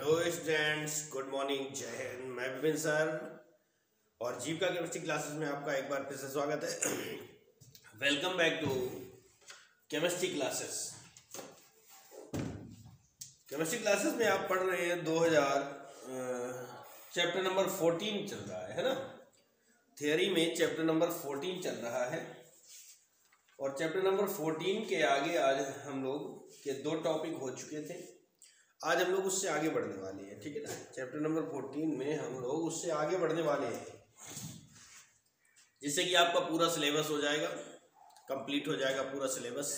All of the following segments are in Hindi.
हेलो स्टूडेंट्स, गुड मॉर्निंग, जय हिंद। मैं विपिन सर और जीविका केमिस्ट्री क्लासेस में आपका एक बार फिर से स्वागत है। Welcome back to chemistry classes. Chemistry classes में आप पढ़ रहे हैं 2000 चैप्टर नंबर 14 चल रहा है ना। थियरी में चैप्टर नंबर 14 चल रहा है और चैप्टर नंबर 14 के आगे आज हम लोग के दो टॉपिक हो चुके थे। आज हम लोग उससे आगे बढ़ने वाले हैं, ठीक है ना। चैप्टर नंबर 14 में हम लोग उससे आगे बढ़ने वाले हैं जिससे कि आपका पूरा सिलेबस हो जाएगा, कंप्लीट हो जाएगा पूरा सिलेबस।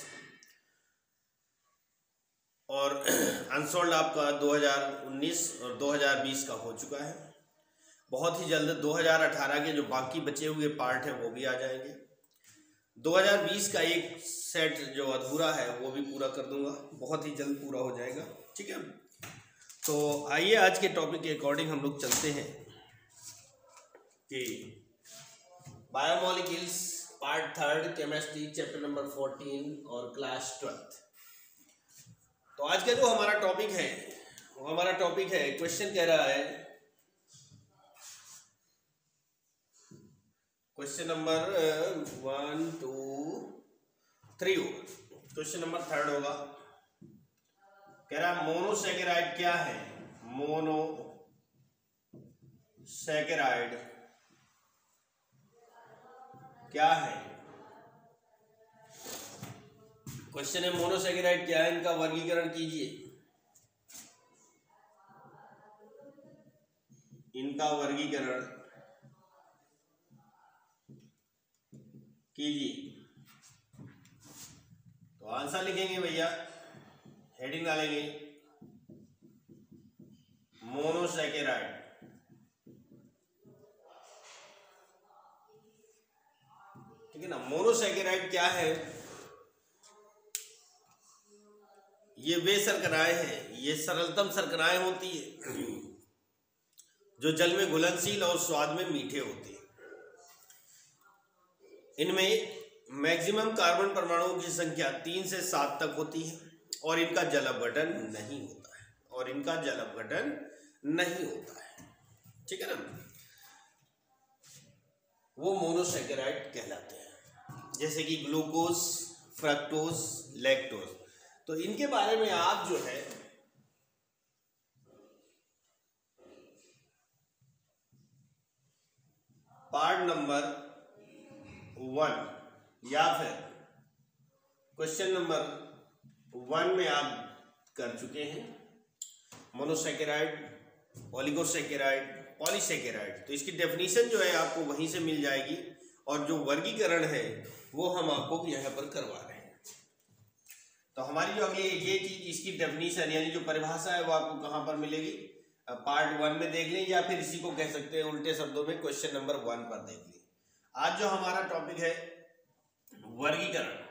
और अनसोल्ड आपका 2019 और 2020 का हो चुका है। बहुत ही जल्द 2018 के जो बाकी बचे हुए पार्ट हैं वो भी आ जाएंगे। 2020 का एक सेट जो अधूरा है वो भी पूरा कर दूंगा, बहुत ही जल्द पूरा हो जाएगा, ठीक है। तो आइए आज के टॉपिक के अकॉर्डिंग हम लोग चलते हैं कि biomolecules part 3 chemistry chapter number 14 और क्लास 12। तो आज का जो हमारा टॉपिक है वो हमारा टॉपिक है, क्वेश्चन कह रहा है, क्वेश्चन नंबर 1 2 3 होगा। क्वेश्चन नंबर 3 होगा, कह रहा है मोनोसैकेराइड क्या है। मोनोसैकेराइड क्या है। क्वेश्चन है मोनोसैकेराइड क्या है, इनका वर्गीकरण कीजिए। इनका वर्गीकरण कीजिए। तो आंसर लिखेंगे भैया, हेडिंग डालेंगे मोनोसैकेराइड। ठीक है ना। मोनोसैकेराइड क्या है, ये वे शर्कराएं हैं, ये सरलतम शर्कराएं होती है जो जल में घुलनशील और स्वाद में मीठे होते हैं। इनमें मैक्सिमम कार्बन परमाणुओं की संख्या 3 से 7 तक होती है और इनका जल अपघटन नहीं होता है, ठीक है ना। वो मोनोसैकेराइड कहलाते हैं, जैसे कि ग्लूकोज, फ्रक्टोज, लैक्टोज। तो इनके बारे में आप जो है पार्ट नंबर 1 या फिर क्वेश्चन नंबर 1 में आप कर चुके हैं। Monosaccharide, oligosaccharide, polysaccharide. तो इसकी डेफिनेशन जो है आपको वहीं से मिल जाएगी और जो वर्गीकरण है वो हम आपको यहाँ पर करवा रहे हैं। तो हमारी जो अगली ये चीज, इसकी डेफिनेशन यानी जो परिभाषा है वो आपको कहाँ पर मिलेगी, पार्ट 1 में देख लें, या फिर इसी को कह सकते हैं उल्टे शब्दों में क्वेश्चन नंबर 1 पर देख लें। आज जो हमारा टॉपिक है वर्गीकरण,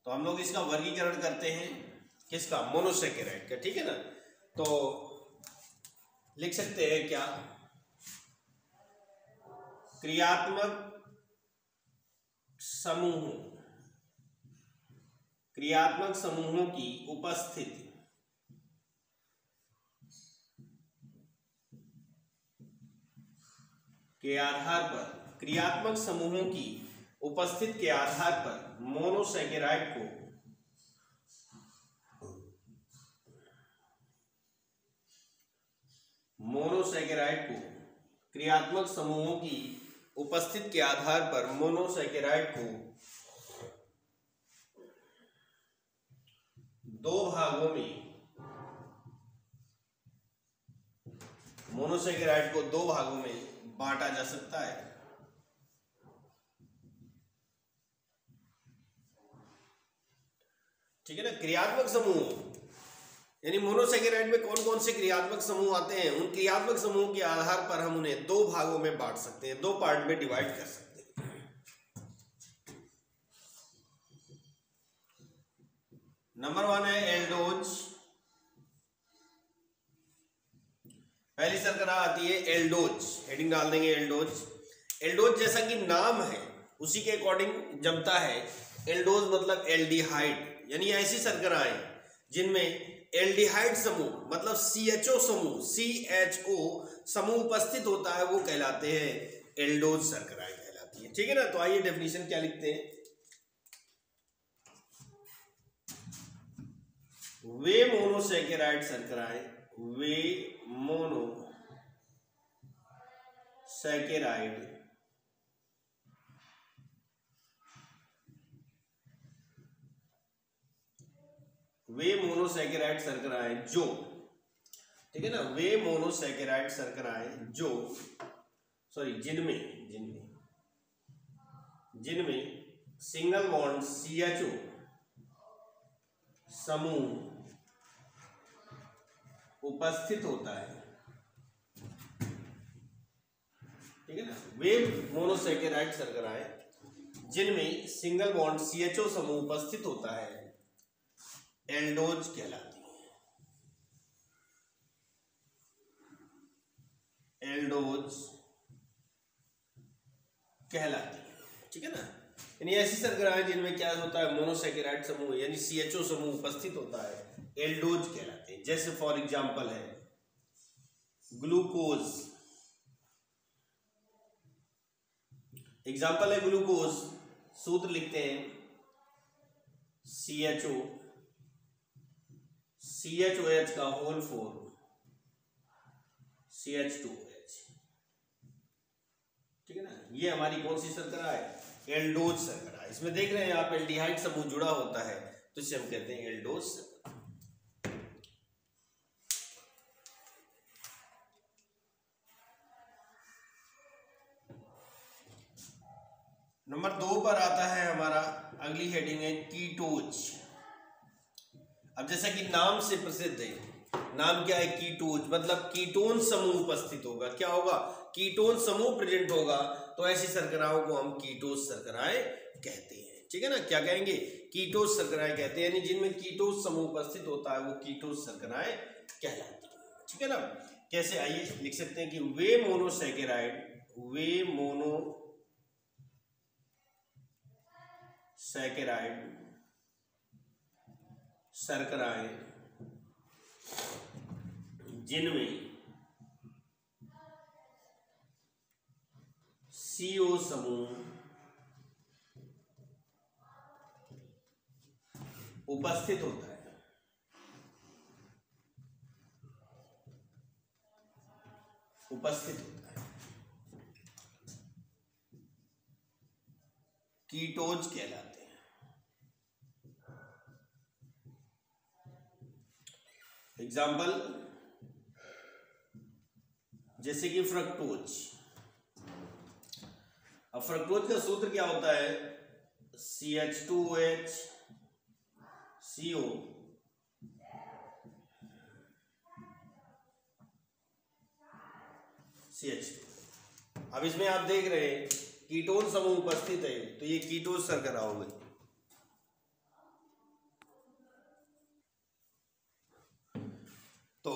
तो हम लोग इसका वर्गीकरण करते हैं किसका, मोनोसैकेराइड का, ठीक है ना। तो लिख सकते हैं क्या, क्रियात्मक समूहों की उपस्थिति के आधार पर, क्रियात्मक समूहों की उपस्थिति के आधार पर मोनोसैकेराइड को क्रियात्मक समूहों की उपस्थिति के आधार पर मोनोसैकेराइड को दो भागों में बांटा जा सकता है। ठीक है ना। क्रियात्मक समूह यानी मोनोसैकेराइड में कौन कौन से क्रियात्मक समूह आते हैं, उन क्रियात्मक समूहों के आधार पर हम उन्हें 2 भागों में बांट सकते हैं, 2 पार्ट में डिवाइड कर सकते हैं। नंबर 1 है एल्डोज। पहली शर्करा आती है एल्डोज, हेडिंग डाल देंगे एल्डोज। एल्डोज जैसा कि नाम है उसी के अकॉर्डिंग जमता है। एल्डोज मतलब एल्डिहाइड, यानी ऐसी शर्कराएं जिनमें एल्डिहाइड समूह मतलब CHO समूह उपस्थित होता है वो कहलाते हैं एल्डोज शर्कराएं कहलाती है। ठीक है ना। तो आइए डेफिनेशन क्या लिखते हैं। वे मोनोसैकेराइड शर्कराएं वे मोनोसैकेराइड शर्कराएं जो, ठीक है ना, वे मोनोसैकेराइड शर्कराएं जो जिनमें सिंगल बॉन्ड CHO समूह उपस्थित होता है। ठीक है ना। वे मोनोसैकेराइड शर्कराएं जिनमें सिंगल बॉन्ड CHO समूह उपस्थित होता है एल्डोज कहलाती है। ठीक है ना। यानी ऐसी शर्कराएं जिनमें क्या होता है मोनोसैकेराइड समूह यानी CHO समूह उपस्थित होता है एल्डोज कहलाते हैं। जैसे फॉर एग्जांपल है ग्लूकोज, ग्लूकोज सूत्र लिखते हैं CHOH का होल 4 CH2OH। ठीक है ना। ये हमारी कौन सी शर्करा है? एल्डोज शर्करा। इसमें देख रहे हैं आप एल्डिहाइड समूह जुड़ा होता है तो इसे हम कहते हैं एल्डोज शर्करा। नंबर 2 पर आता है हमारा, अगली हेडिंग है कीटोज। अब जैसा कि नाम से प्रसिद्ध है, नाम क्या है? कीटोज, मतलब कीटोन समूह उपस्थित होगा। क्या होगा? कीटोन समूह प्रेजेंट होगा तो ऐसी शर्कराओं को हम कीटोज शर्कराएं कहते हैं। ठीक है ना। क्या कहेंगे? कीटोज शर्कराएं कहते हैं, यानी जिनमें कीटोज समूह उपस्थित होता है वो कीटोज शर्कराएं कहलाती है। ठीक है ना। कैसे? आइए लिख सकते हैं कि वे मोनोसैकेराइड शर्कराएं जिनमें CO समूह उपस्थित होता है। कीटोज कहलाते हैं। एग्जाम्पल जैसे कि फ्रक्टोज। अब फ्रक्टोज का सूत्र क्या होता है? CH2OH CO CH2। अब इसमें आप देख रहे हैं कीटोन समूह उपस्थित है तो ये कीटोज शर्करा हो गई। तो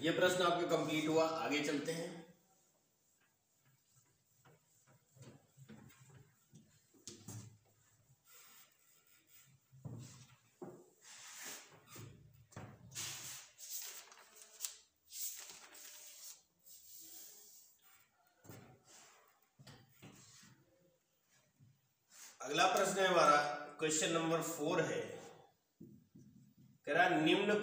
ये प्रश्न आपका कंप्लीट हुआ। आगे चलते हैं। अगला प्रश्न है हमारा, क्वेश्चन नंबर 4 है। कह रहा निम्न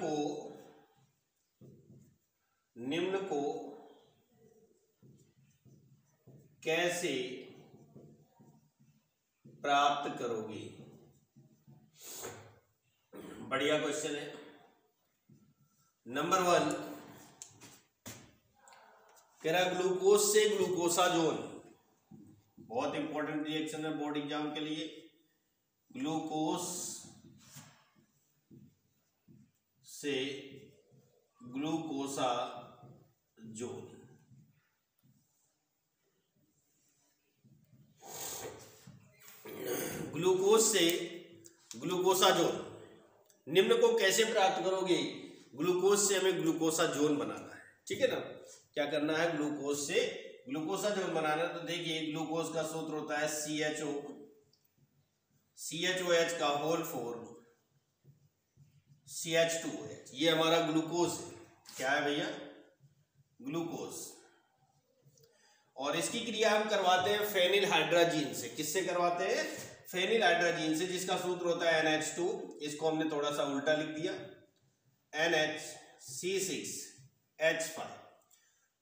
को कैसे प्राप्त करोगे? बढ़िया क्वेश्चन है। नंबर 1 कह रहा ग्लूकोज से ग्लूकोसाजोन, बहुत इंपॉर्टेंट रिएक्शन है बोर्ड एग्जाम के लिए। ग्लूकोज से ग्लूकोसाजोन, ग्लूकोज से ग्लूकोसाजोन, निम्न को कैसे प्राप्त करोगे? ग्लूकोज से हमें ग्लूकोसाजोन बनाना है। ठीक है ना। क्या करना है? ग्लूकोज से ग्लूकोसाजोन बनाना है। तो देखिए ग्लूकोज का सूत्र होता है CHOH का होल 4 CH2OH, ये हमारा ग्लूकोज है। क्या है भैया? ग्लूकोज। और इसकी क्रिया हम करवाते हैं फेनिल हाइड्राजीन से। किससे करवाते हैं? फेनिल हाइड्राजीन से, जिसका सूत्र होता है NH2। इसको हमने थोड़ा सा उल्टा लिख दिया, NHC6H5।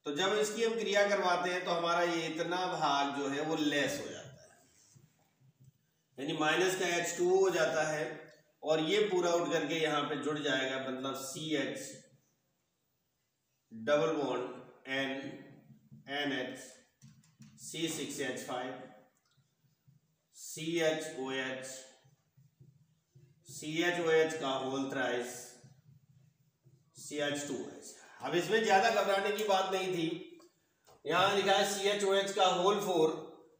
तो जब इसकी हम क्रिया करवाते हैं तो हमारा ये इतना भाग जो है वो लेस हो जाता है, यानी माइनस का H2O हो जाता है, और ये पूरा उठ करके यहाँ पे जुड़ जाएगा, मतलब CH double bond NH C6H5 CHOH का होल थ्राइस CH2OH। अब इसमें ज्यादा घबराने की बात नहीं थी। यहां लिखा है CHOH का होल 4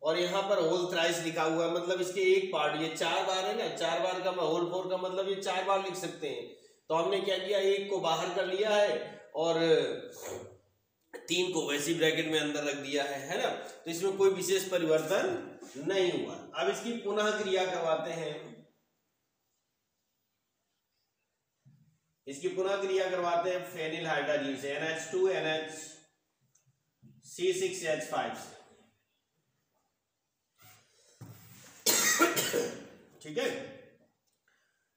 और यहाँ पर होल थ्राइस लिखा हुआ है, मतलब इसके एक पार्ट, ये 4 बार है ना, 4 बार का होल 4 का मतलब ये 4 बार लिख सकते हैं। तो हमने क्या किया, एक को बाहर कर लिया है और 3 को वैसी ब्रैकेट में अंदर रख दिया है ना। तो इसमें कोई विशेष परिवर्तन नहीं हुआ। अब इसकी पुनः क्रिया करवाते हैं, इसकी पुनः क्रिया करवाते हैं फेनिल हाइड्राजीन से, NH2 NHC6H5 से। ठीक है,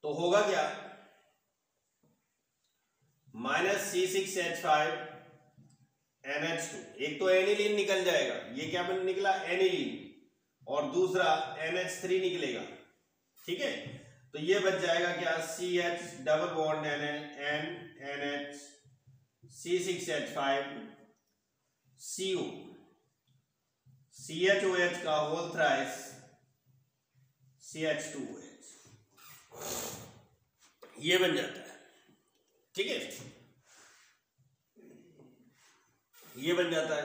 तो होगा क्या, माइनस C6H5 NH2, एक तो एनिलीन निकल जाएगा, ये क्या बन निकला, एनिलीन, और दूसरा NH3 निकलेगा। ठीक है, तो ये बच जाएगा क्या, CH double bond NH C6H5 CO CHOH का होल थ्राइस CH2OH, ये बन जाता है। ठीक है, ये बन जाता है,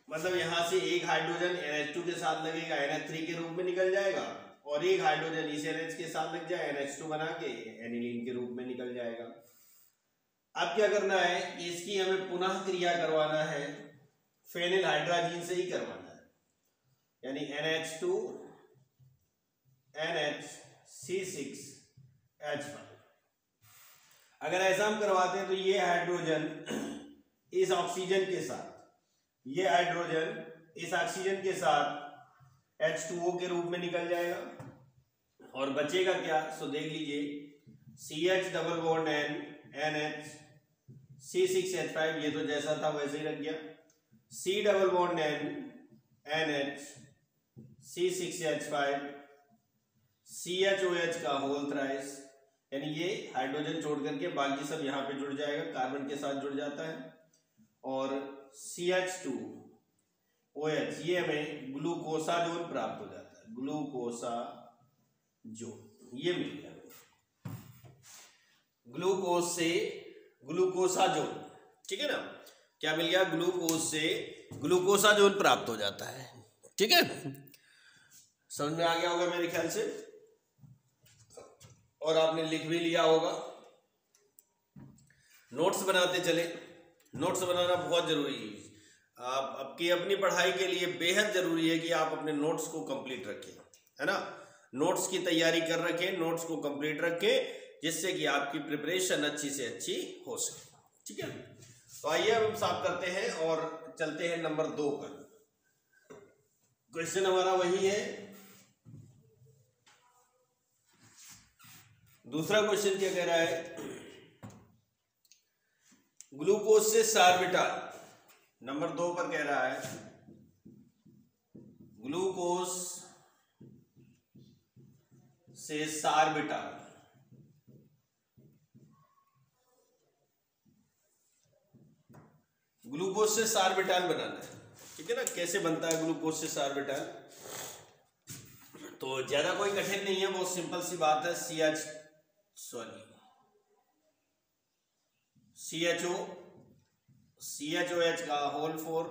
मतलब यहां से एक हाइड्रोजन NH2 के साथ लगेगा, NH3 के रूप में निकल जाएगा, और एक हाइड्रोजन इस NH के साथ लग जाए, NH2 बना के एनिलीन के रूप में निकल जाएगा। अब क्या करना है, इसकी हमें पुनः क्रिया करवाना है, फेनिल हाइड्राजीन से ही करवाना है, यानी NH2 NHC6H5। अगर ऐसा हम करवाते हैं तो ये हाइड्रोजन इस ऑक्सीजन के साथ, ये हाइड्रोजन इस ऑक्सीजन के साथ H2O के रूप में निकल जाएगा, और बचेगा क्या, सो देख लीजिए, CH double bond NH C6H5, ये तो जैसा था वैसे ही रख गया, C double bond NH C6H5 CHOH का होल थ्राइस, यानी ये हाइड्रोजन छोड़ करके बाकी सब यहाँ पे जुड़ जाएगा, कार्बन के साथ जुड़ जाता है, और CH2OH, ये हमें ग्लूकोसाजोन प्राप्त हो जाता है, ग्लूकोसाजोन, ये मिल गया ग्लूकोज से ग्लूकोसाजोन। ठीक है ना, क्या मिल गया, ग्लूकोज से ग्लूकोसाजोन प्राप्त हो जाता है। ठीक है, समझ में आ गया होगा मेरे ख्याल से, और आपने लिख भी लिया होगा। नोट्स बनाते चले, नोट्स बनाना बहुत जरूरी है। आप आपकी अपनी पढ़ाई के लिए बेहद जरूरी है कि आप अपने नोट्स को कंप्लीट रखें, है ना, नोट्स की तैयारी कर रखें, नोट्स को कंप्लीट रखें, जिससे कि आपकी प्रिपरेशन अच्छी से अच्छी हो सके। ठीक है, तो आइए अब हम साफ करते हैं और चलते हैं नंबर 2 पर। क्वेश्चन हमारा वही है, दूसरा क्वेश्चन क्या कह रहा है, ग्लूकोज से सार्बिटाल, नंबर 2 पर कह रहा है ग्लूकोज से सार्बिटाल। ग्लूकोज से सार्बिटाल बनाना है। ठीक है ना, कैसे बनता है ग्लूकोज से सार्बिटाल, तो ज्यादा कोई कठिन नहीं है, बहुत सिंपल सी बात है। CHOH का होल 4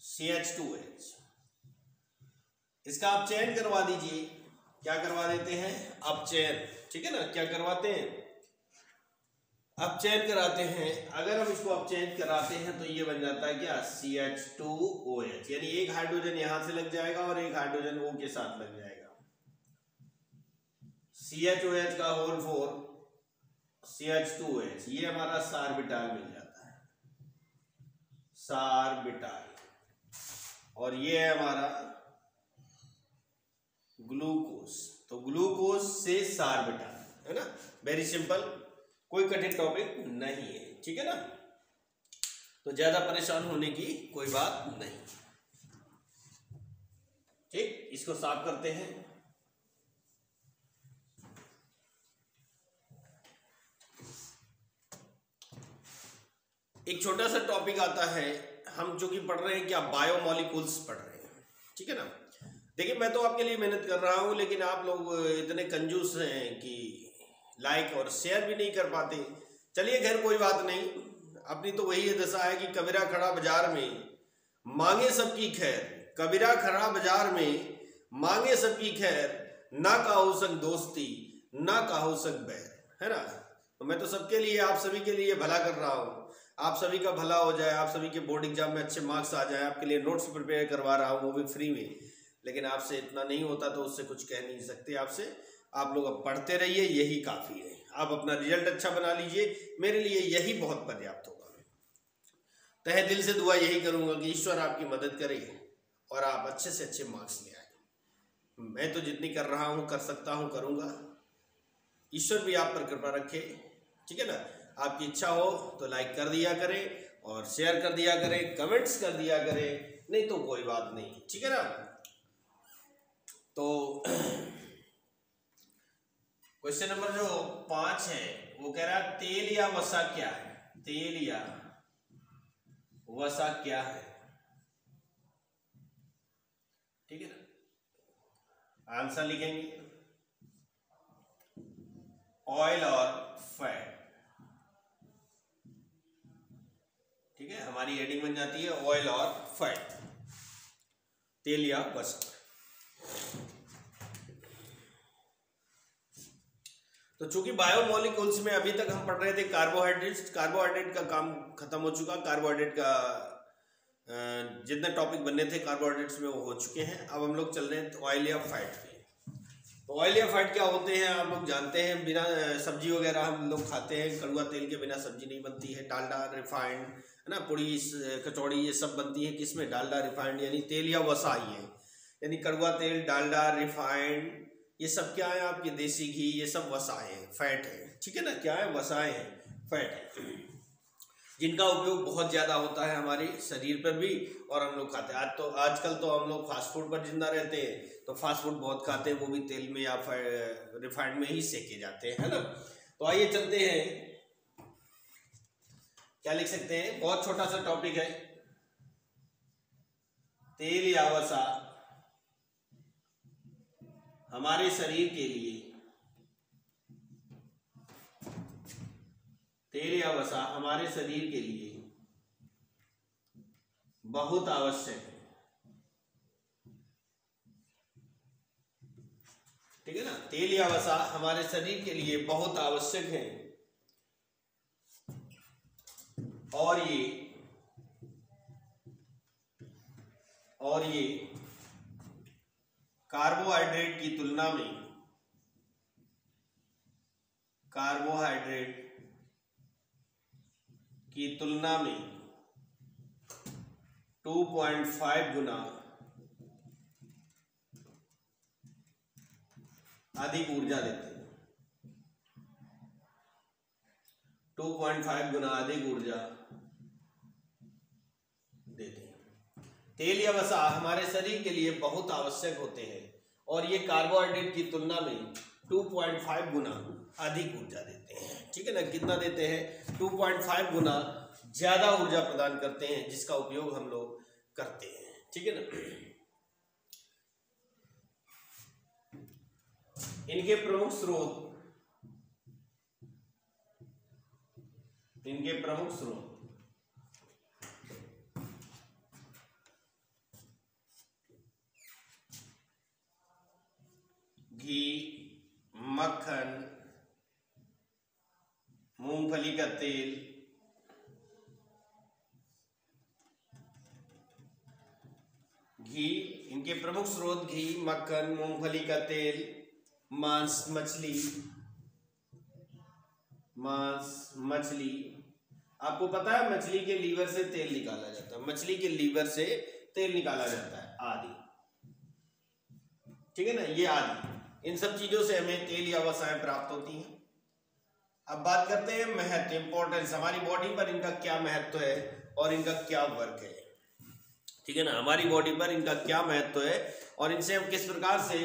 CH2OH, इसका आप चयन करवा दीजिए। क्या करवा देते हैं, अपचयन। ठीक है ना, क्या करवाते हैं, अपचयन कराते हैं। अगर हम इसको अपचयन कराते हैं तो ये बन जाता है क्या, CH2OH, यानी एक हाइड्रोजन यहां से लग जाएगा और एक हाइड्रोजन O के साथ लग जाएगा, CHOH का होल 4 CH2OH, ये हमारा सार्बिटाल मिल जाता है, सार्बिटाल। और ये है हमारा ग्लूकोज, तो ग्लूकोज से सार्बिटाल, है ना। वेरी सिंपल, कोई कठिन टॉपिक नहीं है, ठीक है ना। तो ज्यादा परेशान होने की कोई बात नहीं। ठीक, इसको साफ करते हैं। एक छोटा सा टॉपिक आता है, हम जो कि पढ़ रहे हैं क्या, बायोमॉलिक्यूल्स पढ़ रहे हैं, ठीक है ना। देखिए मैं तो आपके लिए मेहनत कर रहा हूं, लेकिन आप लोग इतने कंजूस हैं कि लाइक और शेयर भी नहीं कर पाते। चलिए खैर कोई बात नहीं, अपनी तो वही दशा है कि कबीरा खड़ा बाजार में मांगे सबकी खैर, कबीरा खड़ा बाजार में मांगे सबकी खैर, ना काहू संग दोस्ती ना काहू संग बैर, है ना। तो मैं तो सबके लिए, आप सभी के लिए भला कर रहा हूँ, आप सभी का भला हो जाए, आप सभी के बोर्ड एग्जाम में अच्छे मार्क्स आ जाए, आपके लिए नोट्स प्रिपेयर करवा रहा हूँ, वो भी फ्री में। लेकिन आपसे इतना नहीं होता तो उससे कुछ कह नहीं सकते आपसे। आप लोग अब पढ़ते रहिए, यही काफ़ी है। आप अपना रिजल्ट अच्छा बना लीजिए, मेरे लिए यही बहुत पर्याप्त होगा। तहे दिल से दुआ यही करूँगा कि ईश्वर आपकी मदद करे और आप अच्छे से अच्छे मार्क्स ले आए। मैं तो जितनी कर रहा हूँ, कर सकता हूँ, करूँगा। ईश्वर भी आप पर कृपा रखे, ठीक है ना। आपकी इच्छा हो तो लाइक कर दिया करें और शेयर कर दिया करें, कमेंट्स कर दिया करें, नहीं तो कोई बात नहीं, ठीक है ना। तो क्वेश्चन नंबर जो 5 है वो कह रहा है तेल या वसा क्या है, तेल या वसा क्या है, ठीक है ना। आंसर लिखेंगे ऑयल और फैट, ठीक है। हमारी हेडिंग बन जाती है ऑयल और फैट, तेल या वसा। तो चूंकि बायोमॉलिक्यूल्स में अभी तक हम पढ़ रहे थे कार्बोहाइड्रेट्स, कार्बोहाइड्रेट का काम खत्म हो चुका, कार्बोहाइड्रेट का जितने टॉपिक बनने थे कार्बोहाइड्रेट्स में वो हो चुके हैं। अब हम लोग चल रहे हैं ऑयल या फैट पे। तो ऑयल या फैट क्या होते हैं आप लोग जानते हैं। बिना सब्जी वगैरह हम लोग खाते हैं, कड़वा तेल के बिना सब्जी नहीं बनती है। डालडा, रिफाइंड, है ना, पूड़ी, कचौड़ी, ये सब बनती है किसमें, डालडा, रिफाइंड, यानी तेल या वसा ही है। यानी कड़वा तेल, डालडा, रिफाइंड, ये सब क्या है आपके, देसी घी, ये सब वसाएं हैं, फैट है, ठीक है ना। क्या है, वसाएं हैं, फैट है, जिनका उपयोग बहुत ज़्यादा होता है हमारे शरीर पर भी और हम लोग खाते हैं। आजकल तो हम लोग फास्ट फूड पर जिंदा रहते हैं, तो फास्ट फूड बहुत खाते हैं, वो भी तेल में या रिफाइंड में ही सेके जाते हैं, है ना। तो आइए चलते हैं, क्या लिख सकते हैं, बहुत छोटा सा टॉपिक है, तेल या वसा हमारे शरीर के लिए, तेल या वसा हमारे शरीर के लिए बहुत आवश्यक है, ठीक है ना। तेल या वसा हमारे शरीर के लिए बहुत आवश्यक है और ये कार्बोहाइड्रेट की तुलना में, कार्बोहाइड्रेट की तुलना में 2.5 गुना अधिक ऊर्जा देते हैं, 2.5 गुना अधिक ऊर्जा देते हैं। तेल या वसा हमारे शरीर के लिए बहुत आवश्यक होते हैं और ये कार्बोहाइड्रेट की तुलना में 2.5 गुना अधिक ऊर्जा देते हैं, ठीक है ना। कितना देते हैं, 2.5 गुना ज्यादा ऊर्जा प्रदान करते हैं, जिसका उपयोग हम लोग करते हैं, ठीक है ना। इनके प्रमुख स्रोत, घी, मक्खन, मूंगफली का तेल, घी, इनके प्रमुख स्रोत घी, मक्खन, मूंगफली का तेल, मांस मछली, मांस मछली। आपको पता है मछली के लीवर से तेल निकाला जाता है, मछली के लीवर से तेल निकाला जाता है आदि, ठीक है ना, ये आदि, इन सब चीजों से हमें तेल या वसाएं प्राप्त होती हैं। अब बात करते हैं महत्व, इंपॉर्टेंस, हमारी बॉडी पर इनका क्या महत्व है और इनका क्या वर्क है, ठीक है ना, हमारी बॉडी पर इनका क्या महत्व है और इनसे हम किस प्रकार से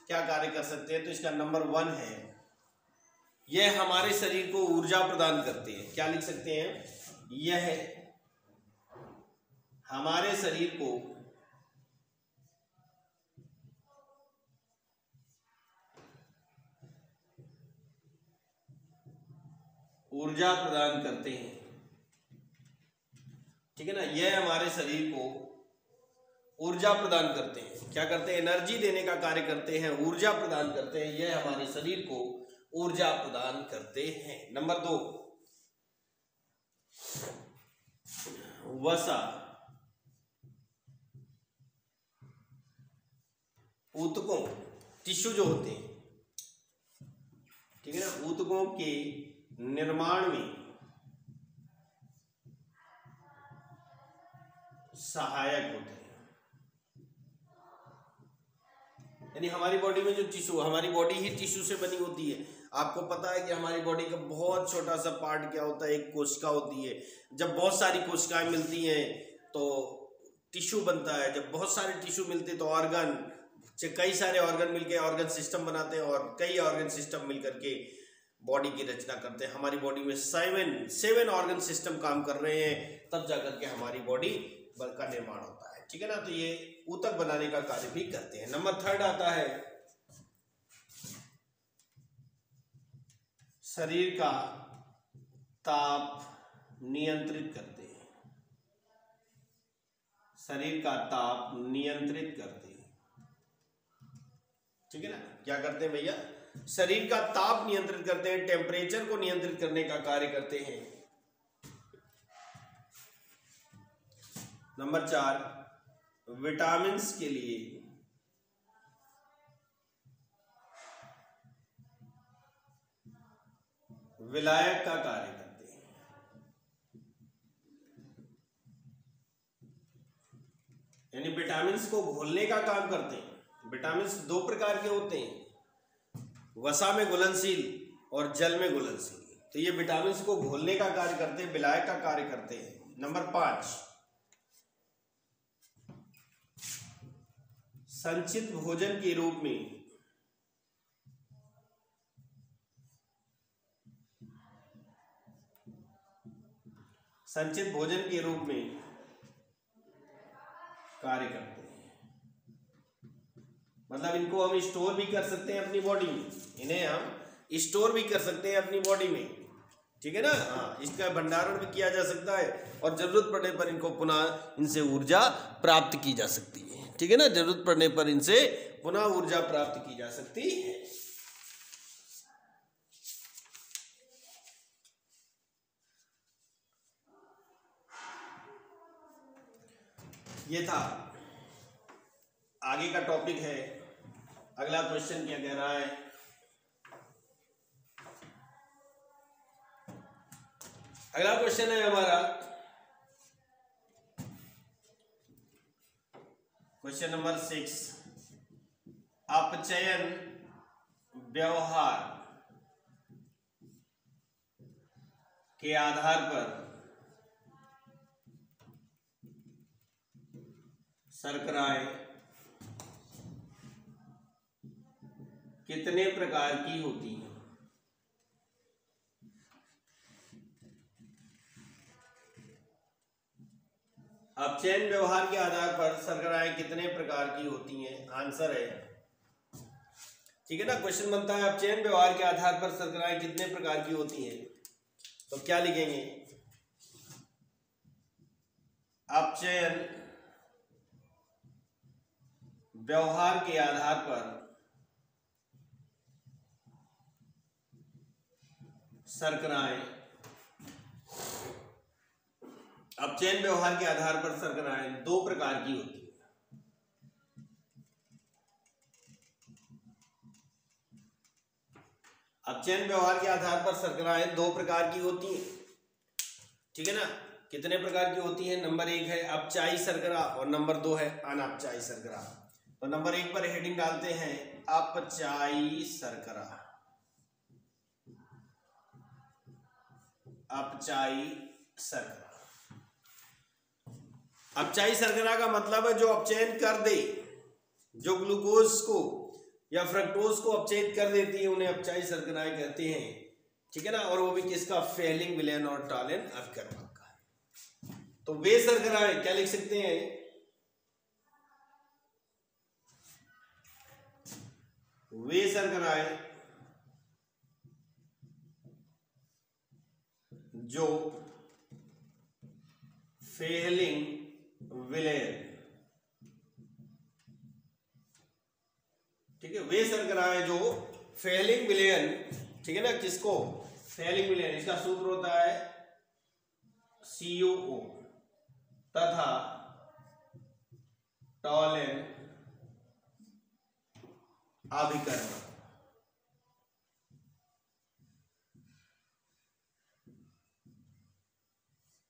क्या कार्य कर सकते हैं। तो इसका नंबर 1 है, यह हमारे शरीर को ऊर्जा प्रदान करते हैं। क्या लिख सकते हैं, यह हमारे शरीर को ऊर्जा प्रदान करते हैं, ठीक है ना, यह हमारे शरीर को ऊर्जा प्रदान करते हैं। क्या करते हैं, एनर्जी देने का कार्य करते हैं, ऊर्जा प्रदान करते हैं, यह हमारे शरीर को ऊर्जा प्रदान करते हैं। नंबर 2, वसा, ऊतकों, टिश्यू जो होते हैं, ठीक है ना, ऊतकों के निर्माण में सहायक होते हैं। यानी हमारी बॉडी में जो टिश्यू, हमारी बॉडी ही टिश्यू से बनी होती है। आपको पता है कि हमारी बॉडी का बहुत छोटा सा पार्ट क्या होता है, एक कोशिका होती है। जब बहुत सारी कोशिकाएं मिलती हैं तो टिश्यू बनता है, जब बहुत सारे टिश्यू मिलते हैं तो ऑर्गन, कई सारे ऑर्गन मिलकर ऑर्गन सिस्टम बनाते हैं और कई ऑर्गन सिस्टम मिलकर के बॉडी की रचना करते हैं। हमारी बॉडी में 7 ऑर्गन सिस्टम काम कर रहे हैं, तब जाकर के हमारी बॉडी का निर्माण होता है, ठीक है ना। तो ये ऊतक बनाने का कार्य भी करते हैं। नंबर 3 आता है, शरीर का ताप नियंत्रित करते हैं, शरीर का ताप नियंत्रित करते हैं, ठीक है ना। क्या करते हैं भैया, शरीर का ताप नियंत्रित करते हैं, टेम्परेचर को नियंत्रित करने का कार्य करते हैं। नंबर 4, विटामिन्स के लिए विलायक का कार्य करते हैं, यानी विटामिन्स को घोलने का काम करते हैं। विटामिन्स 2 प्रकार के होते हैं, वसा में घुलनशील और जल में घुलनशील। तो ये विटामिन्स को घोलने का कार्य करते हैं, विलायक का कार्य करते हैं। नंबर 5, संचित भोजन के रूप में कार्य करते हैं। मतलब इनको हम स्टोर भी कर सकते हैं अपनी बॉडी में, इन्हें हम स्टोर भी कर सकते हैं अपनी बॉडी में, ठीक है ना। हाँ, इसका भंडारण भी किया जा सकता है और जरूरत पड़ने पर इनको पुनः इनसे ऊर्जा प्राप्त की जा सकती है, ठीक है ना। जरूरत पड़ने पर इनसे पुनः ऊर्जा प्राप्त की जा सकती है। ये था, आगे का टॉपिक है। अगला क्वेश्चन क्या कह रहा है, अगला क्वेश्चन है हमारा क्वेश्चन नंबर 6, अपचयन व्यवहार के आधार पर शर्कराएं कितने प्रकार की होती हैं। अपचयन व्यवहार के आधार पर शर्कराएं कितने प्रकार की होती हैं, आंसर है, ठीक है ना। क्वेश्चन बनता है अपचयन व्यवहार के आधार पर शर्कराएं कितने प्रकार की होती हैं, तो क्या लिखेंगे, अपचयन व्यवहार के आधार पर शर्कराएं, अपचयन व्यवहार के आधार पर शर्कराएं 2 प्रकार की होती है। अपचयन व्यवहार के आधार पर शर्कराएं दो प्रकार की होती हैं, ठीक है ना। कितने प्रकार की होती हैं? नंबर 1 है अपचायी शर्करा और नंबर 2 है अनअपचायी शर्करा। तो नंबर 1 पर हेडिंग डालते हैं अपचायी शर्करा। अपचायी शर्करा, अपचायी शर्करा का मतलब है जो अपचयन कर दे, जो ग्लूकोज को या फ्रक्टोज को अपचयित कर देती है, उन्हें अपचायी शर्कराएं कहते हैं, ठीक है ना। और वो भी किसका? फेलिंग, विलेन और टालिन अपकर्मक का। तो वे शर्कराएं क्या लिख सकते हैं? वे शर्कराएं जो फेलिंग, विलेन, ठीक है, वे शर्कराएं जो फेलिंग, विलेन, ठीक है ना। किसको? फेलिंग, विलेन, इसका सूत्र होता है CuO तथा टॉलिन अभिकर्मक।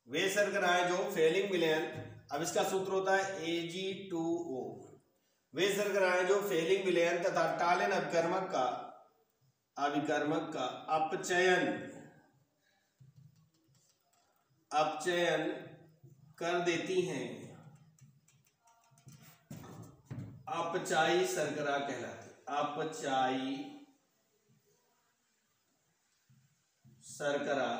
वे शर्कराएं जो फेलिंग, विलेन, अब इसका सूत्र होता है Ag2O। वे शर्कराएं जो फेलिंग, विलेन तथा टालिन अभिकर्मक का अपचयन कर देती हैं, अपचायी शर्करा कहलाती। अपचायी शर्करा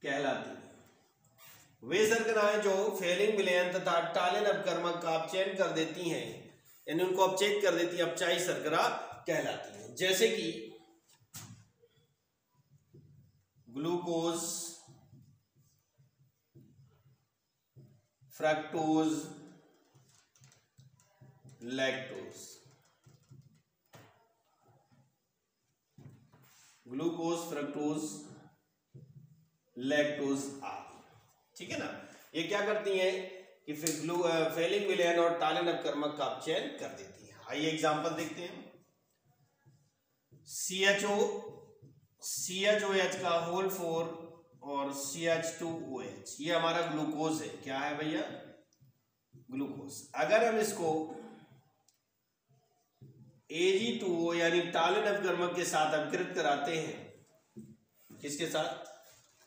कहलाती। वे शर्कराएं जो फेलिंग, विलेन तथा टालिन अपकर्मक का अपचयन कर देती हैं, यानी उनको अपचयित कर देती है, अपचायी शर्करा कहलाती हैं। जैसे कि glucose, fructose, lactose. Glucose, fructose, lactose आदि, ठीक है ना। ये क्या करती हैं कि फेलिंग, विलेन और टालिन अपकर्मक का अपचयन कर देती है। आइए एग्जांपल देखते हैं। CHOH का होल 4 और CH2OH, ये हमारा ग्लूकोज है। क्या है भैया? ग्लूकोज। अगर हम इसको Ag2O यानी टालिन अपकर्मक के साथ अपकृत कराते हैं, किसके साथ?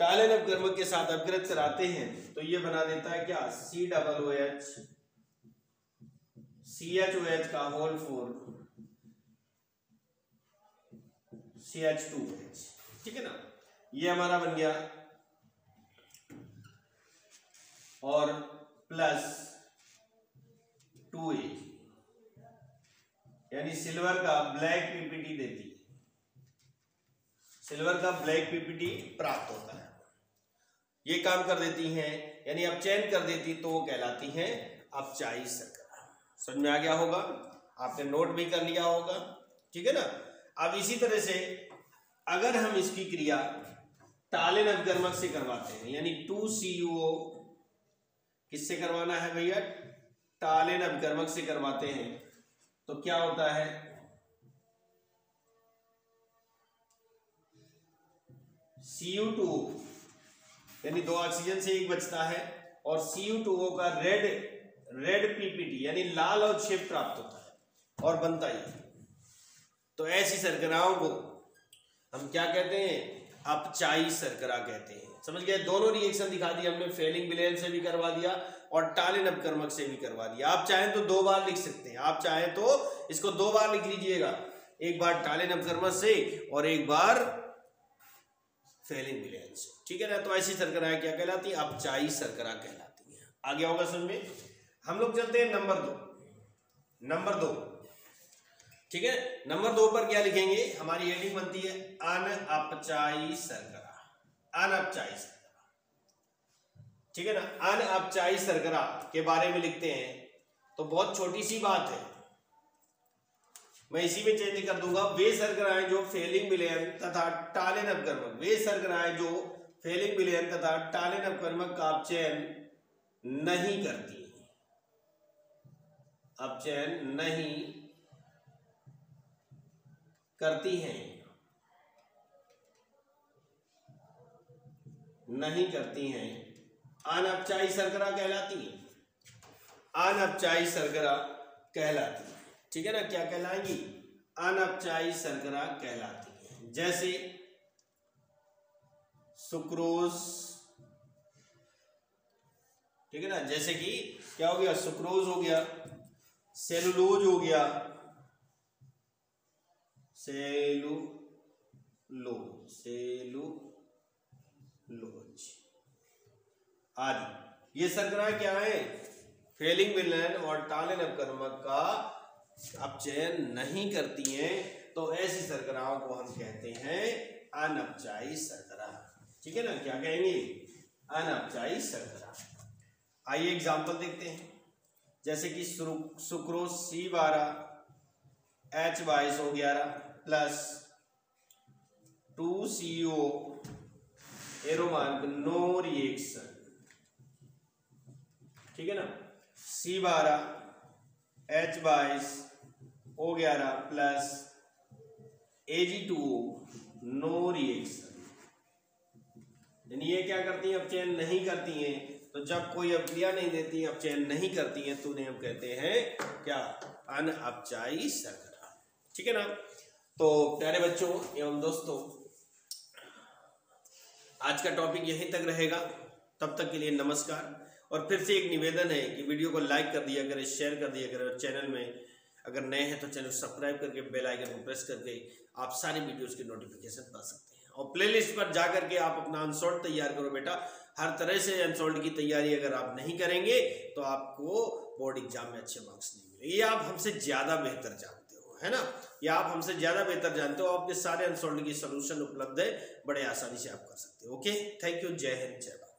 टालिन अपकर्मक के साथ अपकृत कराते हैं, तो ये बना देता है क्या? COOH, CHOH का होल 4, CH2OH, ठीक है ना। ये हमारा बन गया, और प्लस 2Ag, यानी सिल्वर का ब्लैक पीपीटी देती है, सिल्वर का ब्लैक पीपीटी प्राप्त होता है। ये काम कर देती हैं, यानी अपचयन कर देती, तो वो कहलाती हैं अपचायी शर्करा। समझ में आ गया होगा? आपने नोट भी कर लिया होगा, ठीक है ना। अब इसी तरह से अगर हम इसकी क्रिया टालिन अपकर्मक से करवाते हैं, यानी 2CuO, किससे करवाना है भैया? टालिन अपकर्मक से करवाते हैं, तो क्या होता है? Cu2, यानी 2 ऑक्सीजन से 1 बचता है, और Cu2O का रेड पीपीटी यानी लाल अवक्षेप प्राप्त होता है और बनता ही। तो ऐसी शर्कराओं को हम क्या कहते हैं? अपचायी शर्करा कहते हैं। समझ गए? दोनों रिएक्शन दिखा दिए हमने, फेलिंग, विलेन से भी करवा दिया और टालिन अपकर्मक से भी करवा दिया। आप चाहें तो 2 बार लिख सकते हैं, आप चाहें तो इसको 2 बार लिख लीजिएगा, एक बार टालिन अपकर्मक से और एक बार फेलिंग, विलेन से, ठीक है ना। तो ऐसी शर्कराएं क्या कहलाती है? अपचायी शर्करा कहलाती है। आगे होगा समझ में। हम लोग चलते हैं नंबर 2, ठीक है। नंबर 2 पर क्या लिखेंगे? हमारी हेडिंग बनती है अनअपचायी शर्करा। अनअपचायी शर्करा, ठीक है ना। अनअपचायी शर्करा के बारे में लिखते हैं, तो बहुत छोटी सी बात है, मैं इसी में चेंज कर दूंगा। वे शर्कराएं जो फेलिंग, विलेन तथा टालिन अपकर्मक, वे शर्कराएं जो फेलिंग, विलेन तथा टालिन अपकर्मक का अपचयन नहीं करती, अपचयन नहीं करती हैं, नहीं करती हैं, अनअपचायी शर्करा कहलाती हैं, अनअपचायी शर्करा कहलाती है। ठीक है ना, क्या कहलाएंगी? अनअपचायी शर्करा कहलाती है। जैसे सुक्रोज, ठीक है ना, जैसे कि क्या हो गया? सुक्रोज हो गया, सेलुलोज हो गया, सेलुलोज आदि। ये शर्कराएं क्या है? फेलिंग विलेन और टालिन अपकर्मक का अपचयन नहीं करती हैं, तो ऐसी शर्कराओं को हम कहते हैं अनअपचायी शर्करा। ठीक है ना, क्या कहेंगे? अनअपचायी शर्करा। आइए एग्जाम्पल देखते हैं। जैसे कि sucrose C12H22O11 plus 2CO arrow mark no reaction. ठीक है ना, C12H22O11 plus Ag2O no reaction. यानी ये क्या करती हैं? अपचयन नहीं करती हैं। तो जब कोई अभिक्रिया नहीं देती, अपचयन नहीं करती हैं, तो उन्हें हम कहते हैं क्या? अनअपचायी शर्करा। ठीक है ना। तो प्यारे बच्चों एवं दोस्तों, आज का टॉपिक यहीं तक रहेगा। तब तक के लिए नमस्कार। और फिर से एक निवेदन है कि वीडियो को लाइक कर दिया करें, शेयर कर दिया करें, और चैनल में अगर नए हैं तो चैनल सब्सक्राइब करके बेल आइकन को प्रेस करके आप सारे वीडियोस की नोटिफिकेशन पा सकते हैं। और प्लेलिस्ट पर जा करके आप अपना अनसॉल्ड तैयार करो बेटा। हर तरह से अनसॉल्ड की तैयारी अगर आप नहीं करेंगे तो आपको बोर्ड एग्जाम में अच्छे मार्क्स नहीं मिलेंगे। ये आप हमसे ज्यादा बेहतर जानते हो, है ना। ये आप हमसे ज्यादा बेहतर जानते हो। आपके सारे अनसॉल्ड की सोल्यूशन उपलब्ध है, बड़े आसानी से आप कर सकते हो। Okay, thank you. जय हिंद, जय भारत।